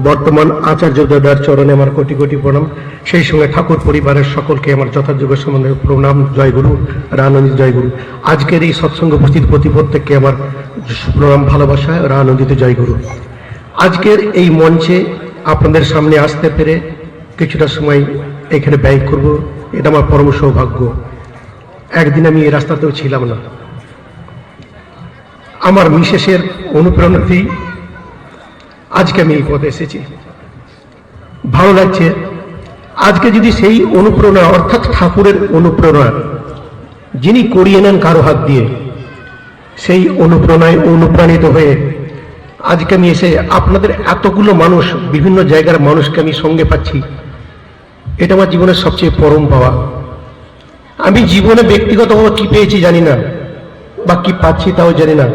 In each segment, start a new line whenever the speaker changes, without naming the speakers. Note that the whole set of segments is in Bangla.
বর্তমান আচার্য দাদার চরণে আমার কোটি কোটি প্রণাম, সেই সঙ্গে ঠাকুর পরিবারের সকলকে আমার যথাযোগ্য সম্বন্ধে প্রণাম। জয়গুরু, রানন্দিত জয়গুরু। আজকের এই সৎসঙ্গ উপস্থিত প্রতি প্রত্যেককে আমার প্রণাম, ভালোবাসা, রানন্দিত জয়গুরু। আজকের এই মঞ্চে আপনাদের সামনে আসতে পেরে কিছুটা সময় এখানে ব্যয় করব, এটা আমার পরম সৌভাগ্য। একদিন আমি এই রাস্তাতেও ছিলাম না। আমার মিসেসের অনুপ্রেরণাতেই আজকে আমি এই পথে এসেছি। ভালো লাগছে। আজকে যদি সেই অনুপ্রেরণা অর্থাৎ ঠাকুরের অনুপ্রেরণা যিনি করিয়ে নেন কারো হাত দিয়ে, সেই অনুপ্রেরণায় অনুপ্রাণিত হয়ে আজকে আমি এসে আপনাদের এতগুলো মানুষ, বিভিন্ন জায়গার মানুষকে আমি সঙ্গে পাচ্ছি, এটা আমার জীবনের সবচেয়ে পরম পাওয়া। আমি জীবনে ব্যক্তিগতভাবে কি পেয়েছি জানি না, বা কি পাচ্ছি তাও জানি না।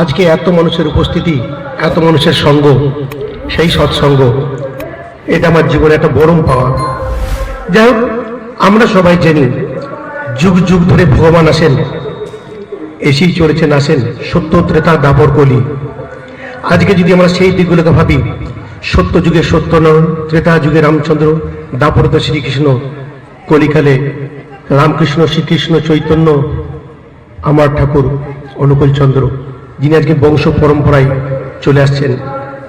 আজকে এত মানুষের উপস্থিতি, এত মানুষের সঙ্গ, সেই সৎসঙ্গ, এটা আমার জীবনে একটা বরম পাওয়া। যাই হোক, আমরা সবাই জানি যুগ যুগ ধরে ভগবান আসেন, এসেই চলেছেন, আসেন সত্য ত্রেতা দাপর কলি। আজকে যদি আমরা সেই দিকগুলোকে ভাবি, সত্য যুগে সত্যনারায়ণ, ত্রেতা যুগে রামচন্দ্র, দাপরত শ্রীকৃষ্ণ, কলিকালে রামকৃষ্ণ, শ্রীকৃষ্ণ চৈতন্য, আমার ঠাকুর অনুকূলচন্দ্র, যিনি আজকে বংশ পরম্পরায় চলে আসছেন,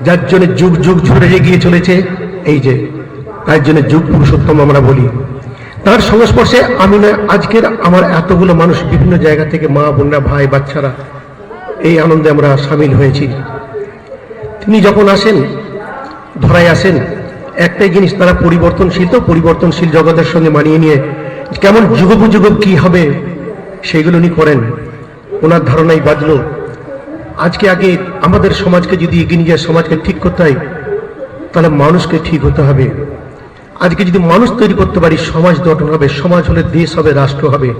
যার জন্য যুগ যুগ ঝরে গিয়ে চলেছে, এই যে তার জন্য যুগ পুরুষোত্তম আমরা বলি। তার সংস্পর্শে আমি না আজকের আমার এতগুলো মানুষ বিভিন্ন জায়গা থেকে, মা বোনরা, ভাই বাচ্চারা, এই আনন্দে আমরা সামিল হয়েছি। তিনি যখন আসেন, ধরায় আসেন, একটাই জিনিস, তারা পরিবর্তনশীল, তো পরিবর্তনশীল জগতের সঙ্গে মানিয়ে নিয়ে কেমন যুগোপযুগ কি হবে সেইগুলো উনি করেন। ওনার ধারণাই বাজলো। আজকে আগে আমাদের সমাজকে যদি এগিয়ে নিয়ে যায়, সমাজকে ঠিক করতে হয়, তাহলে মানুষকে ঠিক হতে হবে। আজকে যদি মানুষ তৈরি করতে পারি, সমাজ গঠন হবে, সমাজ হলে দেশ হবে, রাষ্ট্র হবে।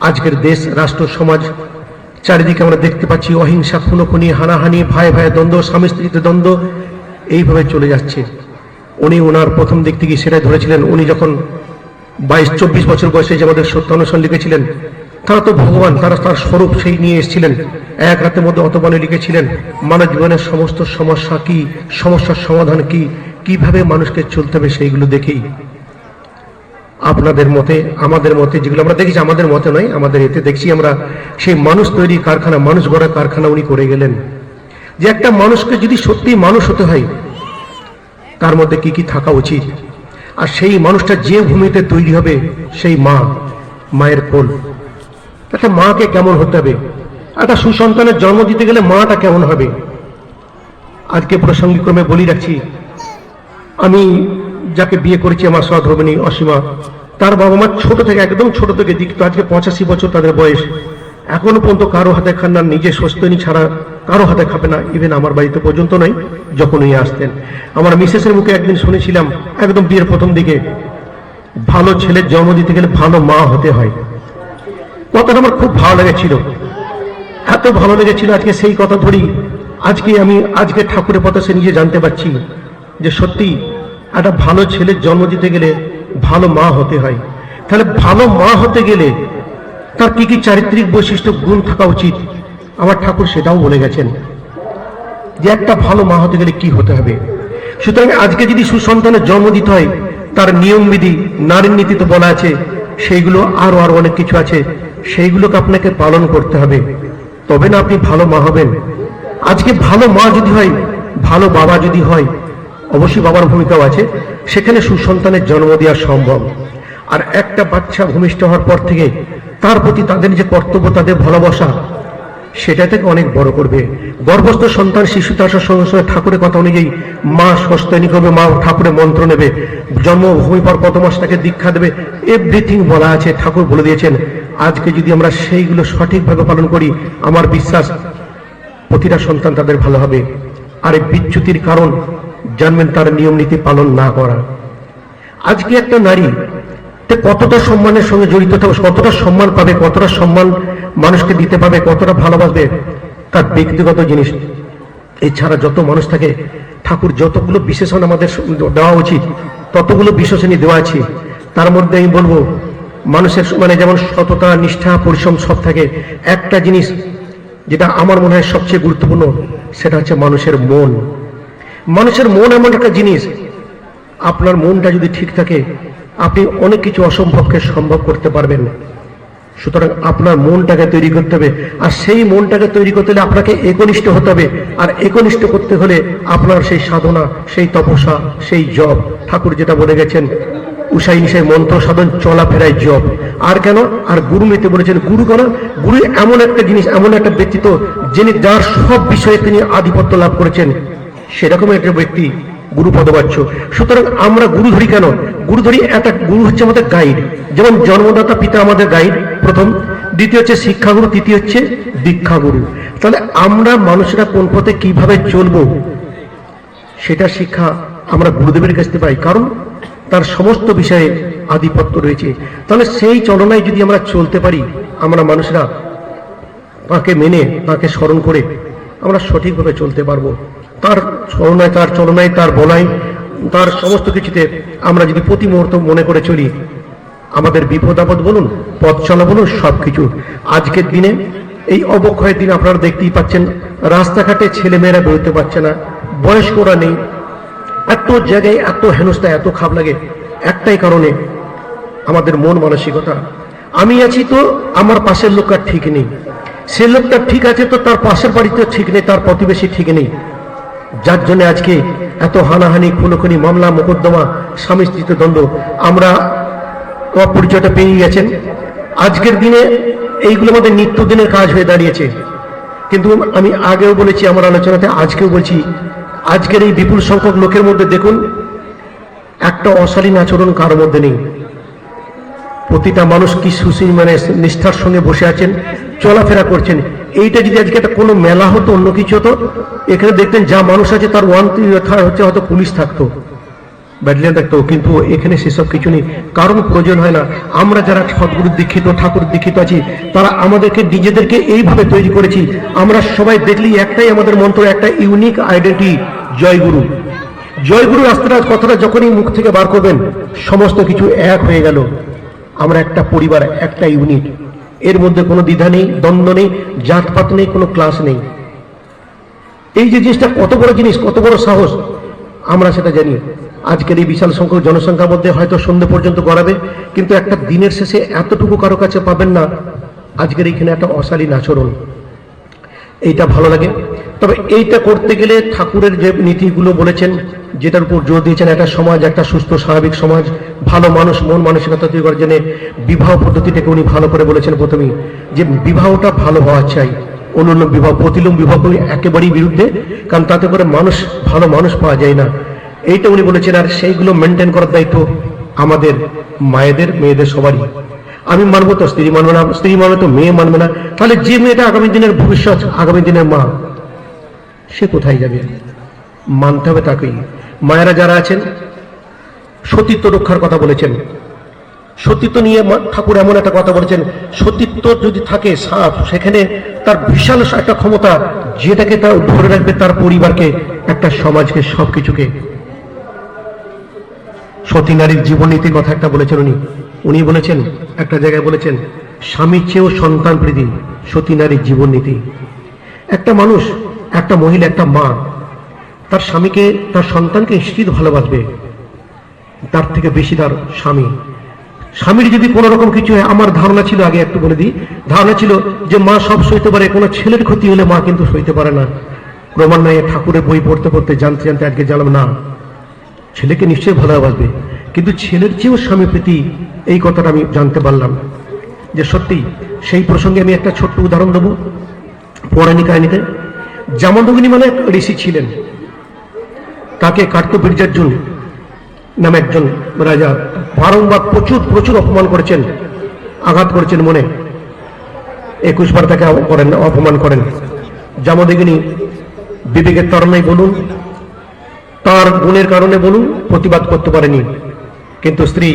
আজকের দেশ, রাষ্ট্র, সমাজ চারিদিকে আমরা দেখতে পাচ্ছি অহিংসা, খুনোখুনি, হানাহানি, ভাই ভাই দ্বন্দ্ব, স্বামী স্ত্রীতে দ্বন্দ্ব, এইভাবে চলে যাচ্ছে। উনি ওনার প্রথম দিক থেকে সেটাই ধরেছিলেন। উনি যখন 22-24 বছর বয়সে যে আমাদের সত্যানুসরণ লিখেছিলেন, তারা তো ভগবান, তারা তার স্বরূপ সেই নিয়ে এসেছিলেন। এক রাতের মধ্যে অতবাণী লিখেছিলেন মানব জীবনের সমস্ত সমস্যা কি, সমস্যার সমাধান কি, কিভাবে মানুষকে চলতে হবে, সেইগুলো দেখেই আপনাদের মতে, আমাদের মতে, যেগুলো আমরা দেখেছি, আমাদের মতে নয়, আমাদের এতে দেখছি আমরা, সেই মানুষ তৈরি কারখানা, মানুষ গড়া কারখানা উনি করে গেলেন। যে একটা মানুষকে যদি সত্যি মানুষ হতে হয়, তার মধ্যে কি কি থাকা উচিত, আর সেই মানুষটা যে ভূমিতে তৈরি হবে, সেই মা, মায়ের কোল, একটা মাকে কেমন হতে হবে, একটা সুসন্তানের জন্ম দিতে গেলে মাটা কেমন হবে। আজকে প্রসঙ্গিক্রমে বলি রাখছি, আমি যাকে বিয়ে করেছি, আমার সহধর্মিণী অসীমা, তার বাবা মা ছোট থেকে, একদম ছোট থেকে দিকতো, আজকে 85 বছর তাদের বয়স, এখনো পর্যন্ত কারো হাতে খান না, নিজে স্বস্তিনী ছাড়া কারো হাতে খাবে না। ইভেন আমার বাড়িতে পর্যন্ত নয়, যখন উনি আসতেন। আমার মিসেসের মুখে একদিন শুনেছিলাম, একদম বিয়ের প্রথম দিকে, ভালো ছেলের জন্ম দিতে গেলে ভালো মা হতে হয়। কথাটা আমার খুব ভালো লেগেছিল, এত ভালো লেগেছিল। আজকে সেই কথা ধরি, আজকে ঠাকুরের পথে সে নিজে জানতে পারছি যে সত্যি একটা ভালো ছেলের জন্ম দিতে গেলে ভালো মা হতে হয়। তাহলে ভালো মা হতে গেলে তার কি কি চারিত্রিক বৈশিষ্ট্য, গুণ থাকা উচিত, আমার ঠাকুর সেটাও বলে গেছেন যে একটা ভালো মা হতে গেলে কি হতে হবে। সুতরাং আজকে যদি সুসন্তানের জন্ম দিতে হয়, তার নিয়মবিধি, নারীর নীতিতে বলা আছে, সেইগুলো আরো অনেক কিছু আছে, সেইগুলোকে আপনাকে পালন করতে হবে, তবে না আপনি ভালো মা হবেন। আজকে ভালো মা যদি হয়, ভালো বাবা যদি হয়, অবশ্যই বাবার ভূমিকাও আছে, সেখানে সুসন্তানের জন্ম দেওয়া সম্ভব। আর একটা বাচ্চা ভূমিষ্ঠ হওয়ার পর থেকে তার প্রতি তাদের যে কর্তব্য, তাদের ভালোবাসা, সেটা থেকে অনেক বড় করবে। গর্ভস্থ সন্তান শিশুতে আসার সঙ্গে সঙ্গে ঠাকুরের কথা অনুযায়ী মা স্বস্তায়নী করবে, মা ঠাকুরের মন্ত্র নেবে, জন্মভূমি পর কত মাস তাকে দীক্ষা দেবে, এভরিথিং বলা আছে, ঠাকুর বলে দিয়েছেন। আজকে যদি আমরা সেইগুলো সঠিকভাবে পালন করি, আমার বিশ্বাস প্রতিটা সন্তান তাদের ভালো হবে। আর এই বিচ্যুতির কারণ জানবেন তার নিয়ম নীতি পালন না করা। আজকে একটা নারী কতটা সম্মানের সঙ্গে জড়িত থাকবে, কতটা সম্মান পাবে, কতটা সম্মান মানুষকে দিতে পাবে, কতটা ভালোবাসবে, তার ব্যক্তিগত জিনিস। এছাড়া যত মানুষ থাকে, ঠাকুর যতগুলো বিশেষণ আমাদের দেওয়া উচিত, ততগুলো বিশেষণই দেওয়া আছে। তার মধ্যে আমি বলবো, মানুষের যেমন সততা, নিষ্ঠা, পরিশ্রম সব থাকে, একটা জিনিস যেটা আমার মনে হয় সবচেয়ে গুরুত্বপূর্ণ, সেটা হচ্ছে মানুষের মন। মানুষের মন এমন একটা জিনিস, আপনার মনটা যদি ঠিক থাকে আপনি অনেক কিছু অসম্ভবকে সম্ভব করতে পারবেন। সুতরাং আপনার মনটাকে তৈরি করতে হবে, আর সেই মনটাকে তৈরি করতে হলে আপনাকে একনিষ্ঠ হতে হবে, আর একনিষ্ঠ করতে হলে আপনার সেই সাধনা, সেই তপস্যা, সেই জপ, ঠাকুর যেটা বলে গেছেন উষাই নিশাই মন্ত্র সাধন চলাফেরায় জপ। আর কেন? আর গুরু নিতে বলেছেন। গুরু কেন? গুরু এমন একটা জিনিস, এমন একটা ব্যক্তিত্ব যিনি যার সব বিষয়ে তিনি আধিপত্য লাভ করেছেন, সেরকম একটা ব্যক্তি গুরু পদবাচ্য। সুতরাং আমরা গুরু ধরি কেন? গুরু ধরি, একটা গুরু হচ্ছে আমাদের গাইড। যেমন জন্মদাতা পিতা আমাদের গাইড প্রথম, দ্বিতীয় হচ্ছে শিক্ষাগুরু, তৃতীয় হচ্ছে দীক্ষাগুরু। তাহলে আমরা মানুষরা কোন পথে কিভাবে চলবো সেটা শিক্ষা আমরা গুরুদেবের কাছ থেকে পাই, কারণ তার সমস্ত বিষয়ে আধিপত্য রয়েছে। তাহলে সেই চলনায় যদি আমরা চলতে পারি, আমরা মানুষরা তাকে মেনে, তাকে স্মরণ করে আমরা সঠিকভাবে চলতে পারবো। তার স্মরণায়, তার চলনায়, তার বলায়, তার সমস্ত কিছুতে আমরা যদি প্রতি মুহূর্ত মনে করে চলি, আমাদের বিপদ আপদ বলুন, পথ চলা বলুন, সবকিছু। আজকের দিনে এই অবক্ষয়ের দিনে আপনারা দেখতেই পাচ্ছেন, রাস্তাঘাটে ছেলেমেয়েরা বেরোতে পারছে না, বয়স্করা নেই, এত জায়গায় এত হেনস্থা, এত খারাপ লাগে, একটাই কারণে, আমাদের মন মানসিকতা। আমি আছি তো আমার পাশের লোকটা ঠিক নেই, সে লোকটা ঠিক আছে তো তার পাশের বাড়িতে ঠিক নেই, তার প্রতিবেশী ঠিক নেই, যার জন্য আজকে এত হানাহানি, খুনোখুনি, মামলা মোকদ্দমা, স্বামী স্ত্রীতে দ্বন্দ্ব। আমরা পরিচয়টা পেয়ে গেছেন। আজকের দিনে এইগুলো আমাদের নিত্যদিনের কাজ হয়ে দাঁড়িয়েছে। কিন্তু আমি আগেও বলেছি আমার আলোচনাতে, আজকেও বলছি, আজকের এই বিপুল সংখ্যক লোকের মধ্যে দেখুন একটা অশালীন আচরণ কারোর মধ্যে নেই। প্রতিটা মানুষ কি সুশীল মানে নিষ্ঠার সঙ্গে বসে আছেন, চলাফেরা করছেন। এইটা যদি আজকে একটা কোনো মেলা হতো, অন্য কিছু হতো, এখানে দেখতেন যা মানুষ আছে তার 1/3 হচ্ছে হয়তো পুলিশ থাকতো, ব্যাটালিয়ন থাকতো, কিন্তু এখানে সেসব কিছু নেই, কারণ প্রয়োজন হয় না। আমরা যারা সদ্গুরু দীক্ষিত, ঠাকুর দীক্ষিত আছি, তারা আমাদেরকে নিজেদেরকে এইভাবে তৈরি করেছি। আমরা সবাই দেখলেই একটাই আমাদের মন্ত্র, একটা ইউনিক আইডেন্টিটি, জয়গুরু। জয়গুরু রাস্তাটা কথাটা যখনই মুখ থেকে বার করবেন, সমস্ত কিছু এক হয়ে গেল। আমরা একটা পরিবার, একটা ইউনিট, এর মধ্যে কোনো দ্বিধা নেই, দ্বন্দ্ব নেই, জাতপাত নেই, কোনো ক্লাস নেই। এই যে জিনিসটা কত বড় জিনিস, কত বড় সাহস, আমরা সেটা জানি। আজকের এই বিশাল সংখ্যক জনসংখ্যার মধ্যে হয়তো সন্ধ্যে পর্যন্ত গড়াবে, কিন্তু একটা দিনের শেষে এতটুকু কারো কাছে পাবেন না আজকের এইখানে একটা অশালীন আচরণ। এইটা ভালো লাগে। তবে এইটা করতে গেলে ঠাকুরের যে নীতিগুলো বলেছেন, যেটার উপর জোর দিয়েছেন, একটা সমাজ, একটা সুস্থ স্বাভাবিক সমাজ, ভালো মানুষ, মন মানসিকতা তৈরি করার জন্য বিবাহ পদ্ধতিটাকে উনি ভালো করে বলেছেন প্রথমেই, যে বিবাহটা ভালো হওয়া চাই। অন্যান্য বিবাহ, প্রতিলোম বিবাহ একেবারেই বিরুদ্ধে, কারণ তাতে করে মানুষ, ভালো মানুষ পাওয়া যায় না, এইটা উনি বলেছেন। আর সেইগুলো মেনটেন করার দায়িত্ব আমাদের মায়েদের, মেয়েদের, সবারই। আমি মানবো তো, স্ত্রী মানবে না, স্ত্রী মানবে তো মেয়ে মানবে না, তাহলে যে মেয়েটা আগামী দিনের ভবিষ্যৎ, আগামী দিনের মা, সে কোথায় যাবে? মানতে হবে তাকেই। মায়েরা যারা আছেন, সতীত্ব রক্ষার কথা বলেছেন। সতীত্ব নিয়ে ঠাকুর এমন একটা কথা বলেছেন, সতীত্ব যদি থাকে সাপ, সেখানে তার বিশাল একটা ক্ষমতা, যেটাকে তার ধরে রাখবে তার পরিবারকে, একটা সমাজকে, সবকিছুকে। সতী নারীর জীবননীতির কথা একটা বলেছেন উনি বলেছেন, একটা জায়গায় বলেছেন, স্বামীর চেয়েও সন্তান প্রীতি সতী নারীর জীবননীতি। একটা মানুষ, একটা মহিলা, একটা মা তার স্বামীকে, তার সন্তানকে নিশ্চিত ভালোবাসবে, তার থেকে বেশি তার স্বামী। স্বামীর যদি কোনো রকম কিছু হয়, আমার ধারণা ছিল, আগে একটু বলে দিই, ধারণা ছিল যে মা সব সইতে পারে, কোনো ছেলের ক্ষতি হলে মা কিন্তু সইতে পারে না। ক্রমান্বয়ে ঠাকুরের বই পড়তে পড়তে জানতে জানতে আজকে জানলাম না, ছেলেকে নিশ্চয়ই ভালোবাসবে, কিন্তু ছেলের চেয়েও স্বামী প্রীতি, এই কথাটা আমি জানতে পারলাম। যে সত্যি, সেই প্রসঙ্গে আমি একটা ছোট্ট উদাহরণ দেবো। পৌরাণিক কাহিনীতে জামদগ্নি মানে এক ঋষি ছিলেন, তাকে কার্তবীর্যার্জুন নামে একজন রাজা বারংবার প্রচুর প্রচুর অপমান করেছেন, আঘাত করেছেন মনে, 21 বার তাকে অপমান করেন। জামদগ্নি বিবেকের তাড়নায় বলুন, তার গুণের কারণে বলুন, প্রতিবাদ করতে পারেনি। কিন্তু স্ত্রী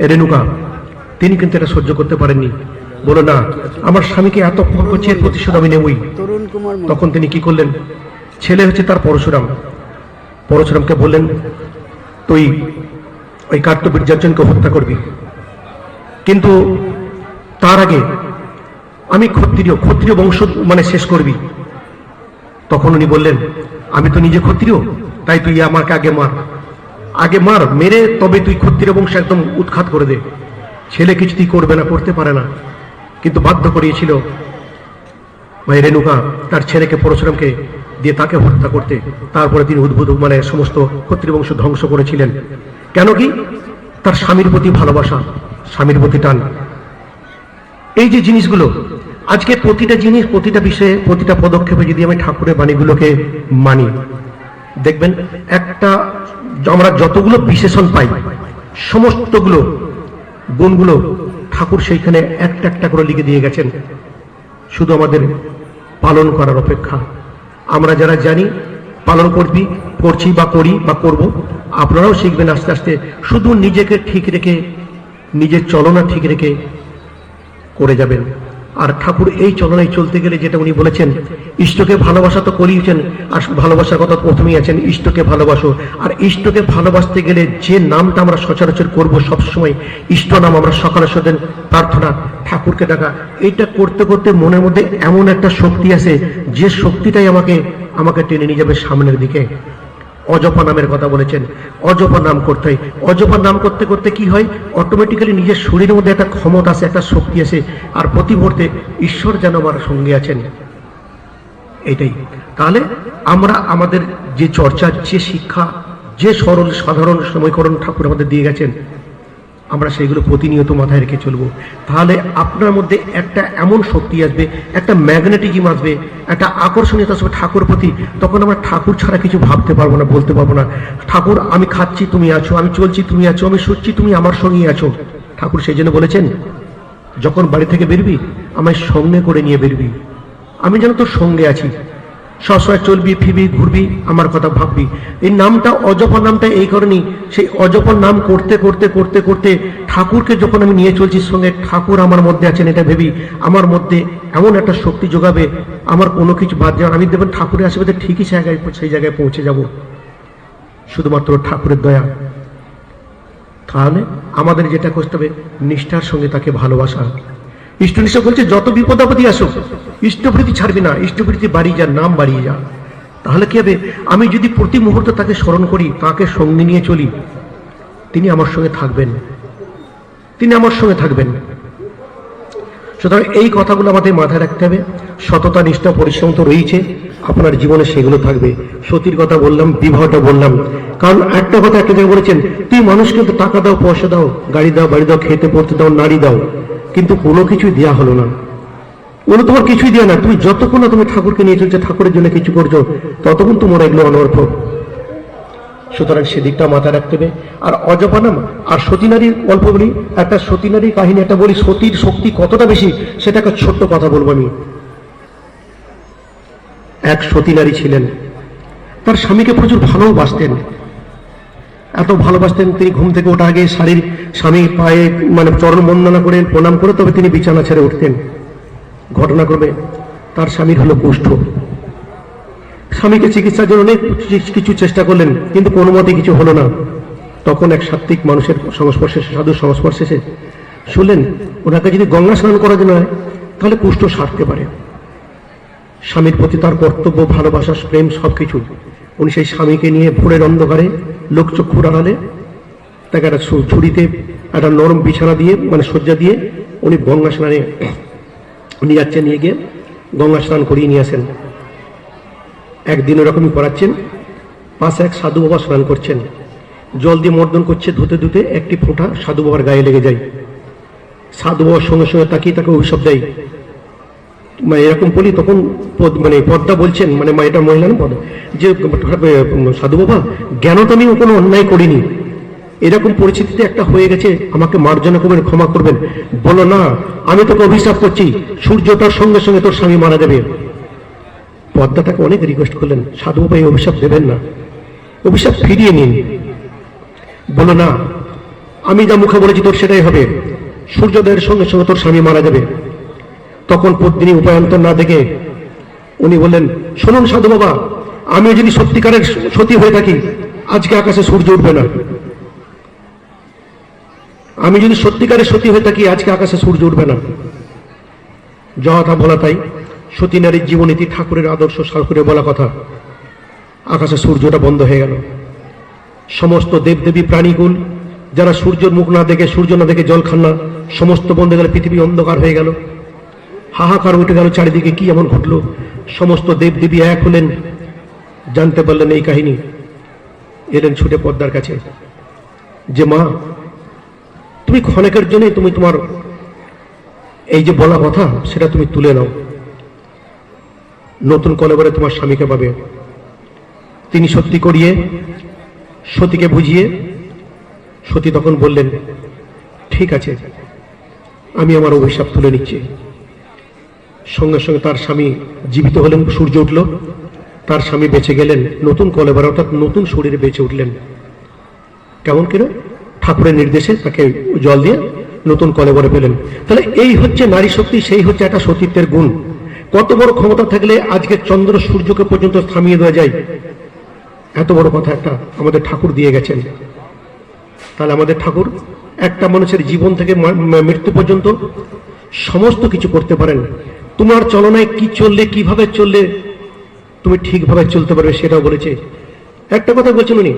রেণুকা, তিনি কিন্তু এটা সহ্য করতে পারেননি। বলো না, আমার স্বামীকে এত অপমান করছে, এর প্রতিশোধ আমি নেবই। তখন তিনি কি করলেন? ছেলে হচ্ছে তার পরশুরাম, পরশুরামকে বললেন, তুই ওই কার্তবীর্যার্জুনকে হত্যা করবি, কিন্তু তার আগে আমি ক্ষত্রিয় বংশ মানে শেষ করবি। তখন উনি বললেন, আমি তো নিজে ক্ষত্রিয়, তাই তুই আমাকে আগে মার, মেরে তবে তুই ক্ষত্রিয় বংশ একদম উৎখাত করে দে। ছেলে কিছুতেই করবে না, করতে পারে না, কিন্তু বাধ্য করিয়েছিল ভাই রেণুকা তার ছেলেকে পরশুরামকে দিয়ে তাকে হত্যা করতে। তারপরে তিনি উদ্ভুত মানে সমস্ত ক্ষত্রিয় বংশ ধ্বংস করেছিলেন। কেন কি? তার স্বামীর প্রতি ভালোবাসা, স্বামীর প্রতি টান। এই যে জিনিসগুলো আজকে প্রতিটা জিনিস, প্রতিটা বিষয়ে, প্রতিটা পদক্ষেপে যদি আমি ঠাকুরের বাণীগুলোকে মানি, দেখবেন একটা আমরা যতগুলো বিশেষণ পাই সমস্তগুলো গুণগুলো ঠাকুর সেইখানে একটা একটা করে লিখে দিয়ে গেছেন, শুধু আমাদের পালন করার অপেক্ষা। আমরা যারা জানি পালন করছি বা করি বা করব, আপনারাও শিখবেন আস্তে আস্তে। শুধু নিজেকে ঠিক রেখে, নিজের চলনা ঠিক রেখে করে যাবেন। আর ঠাকুর এই চলনায় চলতে গেলে যেটা উনি বলেছেন, ইষ্টকে ভালোবাসা তো করিয়েছেন, আর ভালোবাসার কথা প্রথমেই আছেন, ইষ্টকে ভালোবাসো। আর ইষ্টকে ভালোবাসতে গেলে যে নামটা আমরা সচরাচর করবো সবসময়, ইষ্ট নাম, আমরা সকালে সদেন প্রার্থনা, ঠাকুরকে ডাকা, এইটা করতে করতে মনের মধ্যে এমন একটা শক্তি আছে, যে শক্তিটাই আমাকে টেনে নিয়ে যাবে সামনের দিকে। অজপা নামের কথা বলেছেন, অজপা নাম করতে হয়। অজপা নাম করতে করতে কি হয়, অটোমেটিক্যালি নিজের শরীরের মধ্যে একটা ক্ষমতা আছে, একটা শক্তি আছে, আর প্রতি মুহূর্তে ঈশ্বর যেন আমার সঙ্গে আছেন। এটাই তাহলে আমরা আমাদের যে চর্চা, যে শিক্ষা, যে সরল সাধারণ সমীকরণ ঠাকুর আমাদের দিয়ে গেছেন, আমরা সেইগুলো প্রতিনিয়ত মাথায় রেখে চলবো। তাহলে আপনার মধ্যে একটা এমন শক্তি আসবে, একটা ম্যাগনেটিজম আসবে, একটা আকর্ষণীয়তা আসবে ঠাকুর প্রতি। তখন আমরা ঠাকুর ছাড়া কিছু ভাবতে পারবো না, বলতে পারবো না। ঠাকুর, আমি খাচ্ছি তুমি আছো, আমি চলছি তুমি আছো, আমি শুচ্ছি তুমি আমার সঙ্গেই আছো। ঠাকুর সেই জন্য বলেছেন, যখন বাড়ি থেকে বেরবি আমায় সঙ্গে করে নিয়ে বেরবি, আমি যেন তোর সঙ্গে আছি। সবসময় চলবি, ফিরবি, ঘুরবি, আমার কথা ভাববি। এই নামটা, অজপা নামটা এই কারণেই, সেই অজপা নাম করতে করতে করতে করতে ঠাকুরকে যখন আমি নিয়ে চলছি সঙ্গে, ঠাকুর আমার মধ্যে আছেন এটা ভেবি, আমার মধ্যে এমন একটা শক্তি যোগাবে, আমার কোনো কিছু বাদ যাওয়ার, আমি দেখবেন ঠাকুরের আশেপাশে ঠিকই সেই জায়গায় পৌঁছে যাব, শুধুমাত্র ঠাকুরের দয়া। তাহলে আমাদের যেটা করতে হবে, নিষ্ঠার সঙ্গে তাকে ভালোবাসা। ইষ্টনিষ্ঠা বলছে যত বিপদ আপদই আসুক, ইষ্টপ্রীতি ছাড়বি না, ইষ্টপ্রীতি বাড়িয়ে যা, নাম বাড়িয়ে যা। তাহলে কি হবে, আমি যদি প্রতি মুহূর্তে তাকে স্মরণ করি, তাকে সঙ্গে নিয়ে চলি, তিনি আমার সঙ্গে থাকবেন, তিনি আমার সঙ্গে থাকবেন। সুতরাং এই কথাগুলো আমাদের মাথায় রাখতে হবে। সততা, নিষ্ঠা, পরিশ্রম তো রয়েছে, আপনার জীবনে সেগুলো থাকবে। সতীর কথা বললাম, বিবাহটা বললাম, কারণ একটা কথা একটা জায়গায় বলেছেন, তুই মানুষকে তো টাকা দাও, পয়সা দাও, গাড়ি দাও, বাড়ি দাও, খেতে পড়তে দাও, নারী দাও, কিন্তু কোনো কিছুই দেওয়া হলো না, কোনো তোমার কিছুই দেওয়া না। তুমি যতক্ষণ না তুমি ঠাকুরকে নিয়ে চলছো, ঠাকুরের জন্য কিছু করছো, ততক্ষণ তোমার এগুলো অনর্থক। সুতরাং সেদিকটা মাথায় রাখতে হবে। আর অজপা নাম আর সতী নারীর গল্প বলি, একটা সতী নারীর কাহিনী একটা বলি, সতীর শক্তি কতটা বেশি সেটা একটা ছোট্ট কথা বলবো আমি। এক সতী নারী ছিলেন, তার স্বামীকে প্রচুর ভালোবাসতেন, এত ভালোবাসতেন, তিনি ঘুম থেকে ওঠা আগে স্বামীর পায়ে মানে চরণ বন্দনা করে প্রণাম করে তবে তিনি বিছানা ছেড়ে উঠতেন। ঘটনা করবে, তার স্বামীর হলো কুষ্ঠ। স্বামীকে চিকিৎসার জন্য অনেক কিছু চেষ্টা করলেন, কিন্তু কোনো মতে কিছু হলো না। তখন এক সাত্ত্বিক মানুষের সংস্পর্শে, সাধুর সংস্পর্শে শুনলেন, ওনাকে যদি গঙ্গা স্নান করা যায় তাহলে কুষ্ঠ সারতে পারে। স্বামীর প্রতি তার কর্তব্য, ভালোবাসা, প্রেম সবকিছু, উনি সেই স্বামীকে নিয়ে ভোরের অন্ধকারে লোকচক্ষুর আড়ালে তাকে একটা ঝুড়িতে একটা নরম বিছানা দিয়ে মানে শয্যা দিয়ে উনি গঙ্গা স্নানে উনি যাচ্ছেন, নিয়ে গিয়ে গঙ্গা স্নান করিয়ে নিয়ে আসেন। একদিন ওরকমই করাচ্ছেন, পাশে এক সাধু বাবা স্নান করছেন, জল দিয়ে মর্দন করছে, ধুতে ধুতে একটি ফোঁটা সাধু বাবার গায়ে লেগে যায়। সাধু বাবার সঙ্গে সঙ্গে তাকিয়ে তাকে অভিশাপ দেয়। মানে এরকম বলি, তখন মানে পদ্মা বলছেন, মানে এটা মহিলা না পদ্মা, যে সাধু বাবা জ্ঞান তো আমি কোনো অন্যায় করিনি, এরকম পরিস্থিতিতে একটা হয়ে গেছে, আমাকে মার্জনা করবেন, ক্ষমা করবেন। বলো না, আমি তোকে অভিশাপ করছি, সূর্যটার সঙ্গে সঙ্গে তোর স্বামী মারা যাবে। পদ্মাটাকে অনেক রিকোয়েস্ট করলেন, সাধু বাবা এই অভিশাপ দেবেন না, অভিশাপ ফিরিয়ে নিন। বলো না, আমি যা মুখে বলেছি তোর সেটাই হবে, সূর্যোদয়ের সঙ্গে সঙ্গে তোর স্বামী মারা যাবে। তখন পদ্মিনী উপায়ন্তর না দেখে উনি বললেন, শুনুন সাধু বাবা, আমি যদি সত্যিকারের সতী হয়ে থাকি আজকে আকাশে সূর্য উঠবে না, আমি যদি সত্যিকারের সতী হয়ে থাকি আজকে আকাশে সূর্য উঠবে না। যথা বলা তাই, সতী নারীর জীবনীতি, ঠাকুরের আদর্শ, ঠাকুরের বলা কথা। আকাশে সূর্যটা বন্ধ হয়ে গেল। সমস্ত দেবদেবী প্রাণীকুল যারা সূর্যের মুখ না দেখে, সূর্য না দেখে জল খান না, সমস্ত বন্ধ গেল, পৃথিবী অন্ধকার হয়ে গেল। হাহাকার উঠে গেল চারিদিকে, কি এমন ঘটলো? সমস্ত দেবদেবী এক হলেন, জানতে পারলেন এই কাহিনী। এলেন ছুটে পদ্মার কাছে, যে মা, তুমি ক্ষণেকের জন্য তুমি তোমার এই যে বলা কথা সেটা তুমি তুলে নাও, নতুন কলেবরে তোমার স্বামীকে পাবে। তিনি সত্যি করিয়ে সতীকে বুঝিয়ে, সতী তখন বললেন, ঠিক আছে, আমি আমার অভিশাপ তুলে নিচ্ছি। সঙ্গে সঙ্গে তার স্বামী জীবিত হলেন, সূর্য উঠল, তার স্বামী বেঁচে গেলেন, নতুন কলেবরে অর্থাৎ নতুন শরীরে বেঁচে উঠলেন। কেমন কিনা? ঠাকুরের নির্দেশে তাকে জল দিয়ে নতুন কলেবরে পেলেন। তাহলে এই হচ্ছে নারী শক্তি, সেই হচ্ছে একটা সতীত্বের গুণ। কত বড় ক্ষমতা থাকলে আজকে চন্দ্র সূর্যকে পর্যন্ত থামিয়ে দেওয়া যায়, এত বড় কথা একটা আমাদের ঠাকুর দিয়ে গেছেন। তাহলে আমাদের ঠাকুর একটা মানুষের জীবন থেকে মৃত্যু পর্যন্ত সমস্ত কিছু করতে পারেন। তোমার চলনায় কি চললে, কিভাবে চললে তুমি ঠিকভাবে চলতে পারবে সেটাও বলেছে। একটা কথা বলছেন উনি,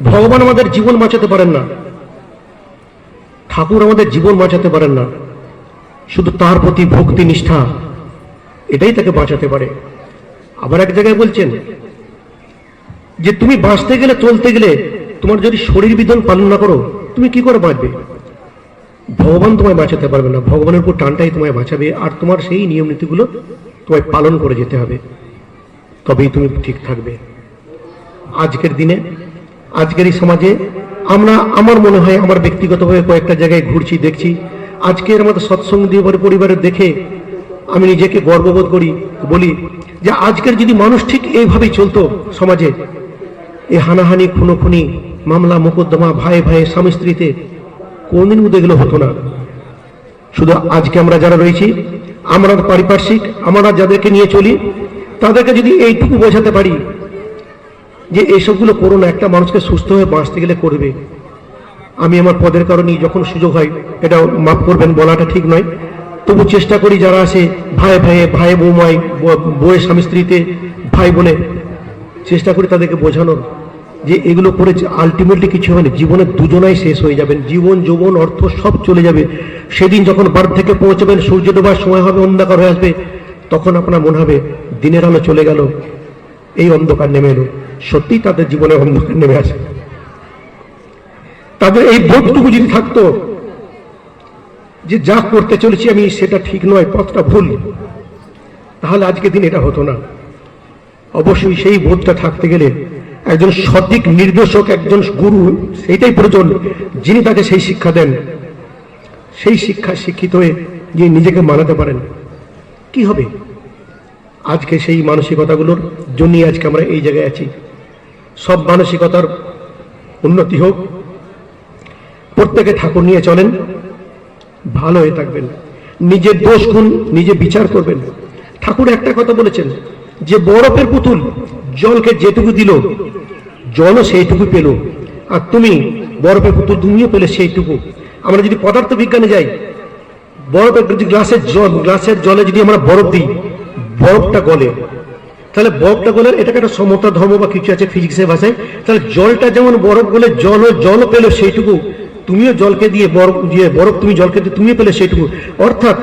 ভগবান আমাদের জীবন বাঁচাতে পারেন না, ঠাকুর আমাদের জীবন বাঁচাতে পারেন না, শুধু তার প্রতি ভক্তি নিষ্ঠা এটাই তাকে বাঁচাতে পারে। আবার এক জায়গায় বলছেন যে তুমি বাঁচতে গেলে, চলতে গেলে তোমার যদি শরীর বিধান পালন না করো, তুমি কি করে বাঁচবে? ভগবান তোমায় বাঁচাতে পারবে না, ভগবানের উপর টানটাই তোমায় বাঁচাবে। আর তোমার সেই নিয়ম নীতিগুলো তোমায় পালন করে যেতে হবে, তবেই তুমি ঠিক থাকবে। আজকের দিনে, আজকের এই সমাজে আমরা, আমার মনে হয় আমার ব্যক্তিগতভাবে কয়েকটা জায়গায় ঘুরছি, দেখছি আজকের আমাদের সৎসঙ্গ দিয়ে পরিবারের দেখে আমি নিজেকে গর্ববোধ করি, বলি যে আজকের যদি মানুষ ঠিক এইভাবেই চলতো সমাজে, এই হানাহানি, খুনোখুনি, মামলা মোকদ্দমা, ভাই ভাই, স্বামী স্ত্রীতে কোনদিন এগুলো হতো না। শুধু আজকে আমরা যারা রয়েছি, আমরা পারিপার্শ্বিক, আমরা যাদেরকে নিয়ে চলি, তাদেরকে যদি এইটুকু বোঝাতে পারি যে এইসবগুলো করো না, একটা মানুষকে সুস্থ হয়ে বাঁচতে গেলে করবে। আমি আমার পদের কারণে যখন সুযোগ হয়, এটা মাফ করবেন, বলাটা ঠিক নয়, তবু চেষ্টা করি যারা আসে ভাই ভাই, ভাই বৌমাই, বউয়ের স্বামী স্ত্রীতে, ভাই বোনে, চেষ্টা করি তাদেরকে বোঝানোর যে এগুলো করে আলটিমেটলি কিছু হবে না, জীবনে দুজনাই শেষ হয়ে যাবেন, জীবন যৌবন অর্থ সব চলে যাবে। সেদিন যখন বার্ধক্যে পৌঁছাবেন, সূর্য ডোবার সময় হবে, অন্ধকার হয়ে আসবে, তখন আপনার মনে হবে দিনের আলো চলে গেল, এই অন্ধকার নেমে এলো। সত্যি তাদের জীবনে অন্ধকার নেমে আসে। তাদের এই বোধটুকু যদি থাকতো যে যা করতে চলেছি আমি সেটা ঠিক নয়, পথটা ভুল, তাহলে আজকে দিন এটা হতো না। অবশ্যই সেই বোধটা থাকতে গেলে একজন সঠিক নির্দেশক, একজন গুরু, সেইটাই প্রয়োজন, যিনি তাকে সেই শিক্ষা দেন, সেই শিক্ষা শিক্ষিত হয়ে যে নিজেকে মানাতে পারেন। কি হবে? আজকে সেই মানসিকতাগুলোর জন্যই আজকে আমরা এই জায়গায় আছি। সব মানসিকতার উন্নতি হোক, প্রত্যেকে ঠাকুর নিয়ে চলেন, ভালো হয়ে থাকবেন, নিজের দোষ গুণ নিজে বিচার করবেন। ঠাকুর একটা কথা বলেছেন যে বরফের পুতুল জলকে যেটুকু দিল, জলও সেইটুকু পেল, আর তুমি বরফের পুতুল তুমিও পেলে সেইটুকু। আমরা যদি পদার্থ বিজ্ঞানে যাই, বরফের যদি গ্লাসের জলে যদি আমরা বরফ দিই, বরফটা গলে, তাহলে বরফটা গলে, এটাকে একটা সমতা ধর্ম বা কিছু আছে ফিজিক্সের ভাষায়, তাহলে জলটা যেমন বরফ গলে জলও পেল সেইটুকু, তুমিও জলকে দিয়ে বরফ তুমি জলকে দিয়ে তুমিও পেলে সেইটুকু। অর্থাৎ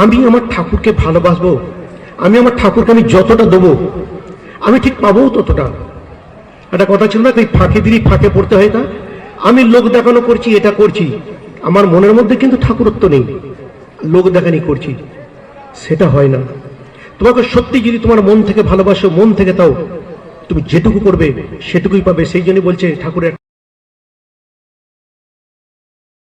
আমি আমার ঠাকুরকে ভালোবাসবো, আমি আমার ঠাকুরকে আমি যতটা দেবো আমি ঠিক পাবো ততটা। একটা কথা ছিল না, ফাঁকে দিলি ফাঁকে পড়তে হয়, তা আমি লোক দেখানো করছি, এটা করছি, আমার মনের মধ্যে কিন্তু ঠাকুরত্ব নেই, লোক দেখানি করছি, সেটা হয় না। তোমাকে সত্যি যদি তোমার মন থেকে ভালোবাসো, মন থেকে তাও, তুমি যেটুকু করবে সেটুকুই পাবে। সেই জন্য বলছে ঠাকুরের